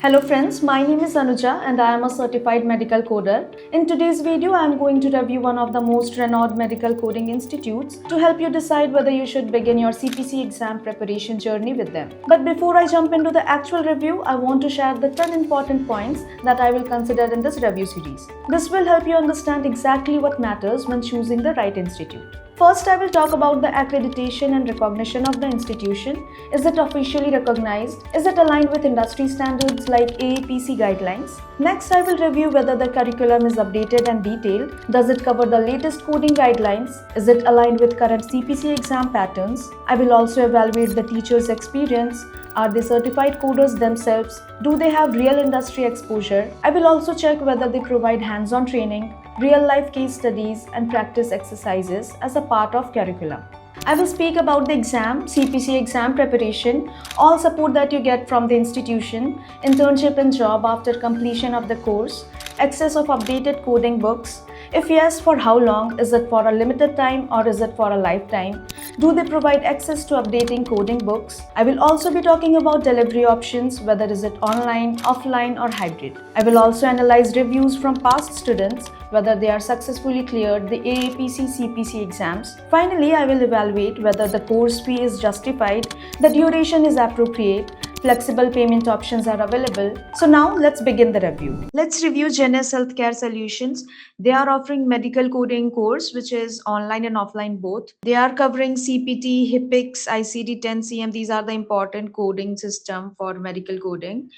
Hello friends, my name is Anuja and I am a certified medical coder. In today's video, I am going to review one of the most renowned medical coding institutes to help you decide whether you should begin your CPC exam preparation journey with them. But before I jump into the actual review, I want to share the 10 important points that I will consider in this review series. This will help you understand exactly what matters when choosing the right institute. First, I will talk about the accreditation and recognition of the institution. Is it officially recognized? Is it aligned with industry standards like AAPC guidelines? Next, I will review whether the curriculum is updated and detailed. Does it cover the latest coding guidelines? Is it aligned with current CPC exam patterns? I will also evaluate the teacher's experience. Are they certified coders themselves? Do they have real industry exposure? I will also check whether they provide hands-on training, real-life case studies, and practice exercises as a part of curriculum. I will speak about the exam, CPC exam preparation, all support that you get from the institution, internship and job after completion of the course, access of updated coding books. If yes, for how long? Is it for a limited time or is it for a lifetime? Do they provide access to updating coding books? I will also be talking about delivery options, whether is it online, offline or hybrid. I will also analyze reviews from past students, whether they are successfully cleared the AAPC CPC exams. Finally, I will evaluate whether the course fee is justified, the duration is appropriate, flexible payment options are available. So now let's begin the review. Let's review Genus Healthcare Solutions. They are offering medical coding course which is online and offline both. They are covering CPT, HCPCS, ICD-10, CM. These are the important coding system for medical coding.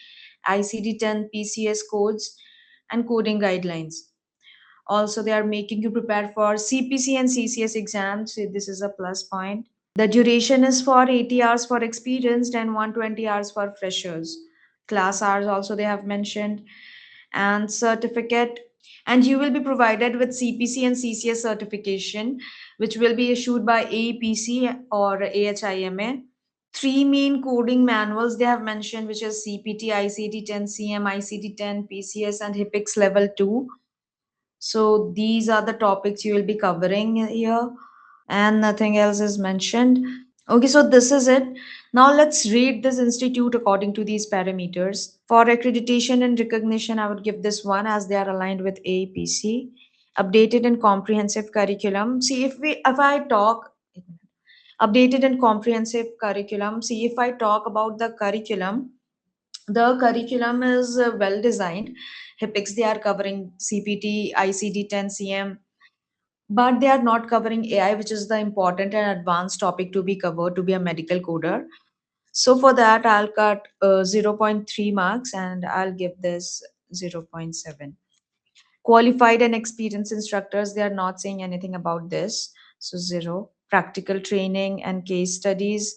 ICD-10, PCS codes and coding guidelines. Also, they are making you prepare for CPC and CCS exams. So this is a plus point. The duration is for 80 hours for experienced and 120 hours for freshers. Class hours also they have mentioned, and certificate. And you will be provided with CPC and CCS certification, which will be issued by AEPC or AHIMA. Three main coding manuals they have mentioned, which is CPT, ICD-10, CM, ICD-10, PCS, and HCPCS level 2. So these are the topics you will be covering here, and nothing else is mentioned. Okay, so this is it. Now let's rate this institute according to these parameters. For accreditation and recognition, I would give this one as they are aligned with AAPC. Updated and comprehensive curriculum. See, if I talk updated and comprehensive curriculum. See, if I talk about the curriculum is well designed. HCPCS, they are covering CPT, ICD-10, CM, but they are not covering AI, which is the important and advanced topic to be covered to be a medical coder. So for that, I'll cut 0.3 marks and I'll give this 0.7. Qualified and experienced instructors, they are not saying anything about this. So 0. Practical training and case studies,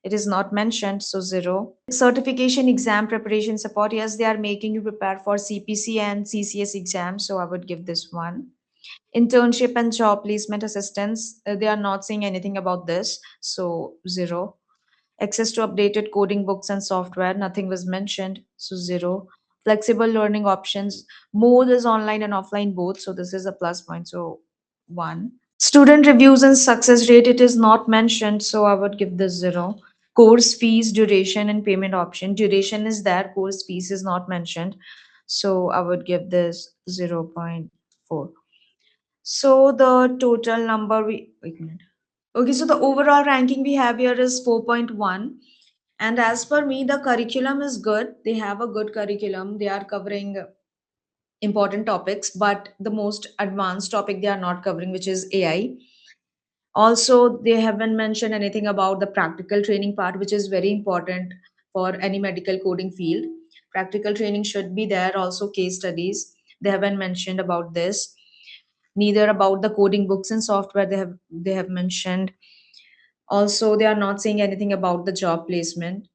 it is not mentioned, so 0. Certification exam preparation support, yes, they are making you prepare for CPC and CCS exams, so I would give this 1. Internship and job placement assistance, they are not saying anything about this, so 0. Access to updated coding books and software, nothing was mentioned, so 0. Flexible learning options, mode is online and offline both, so this is a plus point, so 1. Student reviews and success rate, it is not mentioned, so I would give this 0. Course fees, duration, and payment option. Duration is there, course fees is not mentioned, so I would give this 0.4. So the total number wait a minute. Okay, so the overall ranking we have here is 4.1. And as per me, the curriculum is good. They have a good curriculum. They are covering important topics, but the most advanced topic they are not covering, which is AI. Also, they haven't mentioned anything about the practical training part, which is very important for any medical coding field. Practical training should be there, also case studies. They haven't mentioned about this. Neither about the coding books and software they have mentioned. Also, they are not saying anything about the job placement.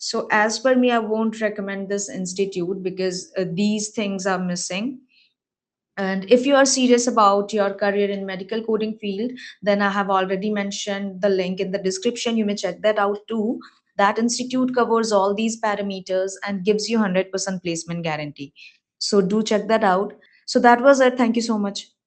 So as per me, I won't recommend this institute because these things are missing. And if you are serious about your career in medical coding field, then I have already mentioned the link in the description. You may check that out too. That institute covers all these parameters and gives you 100% placement guarantee. So do check that out. So that was it. Thank you so much.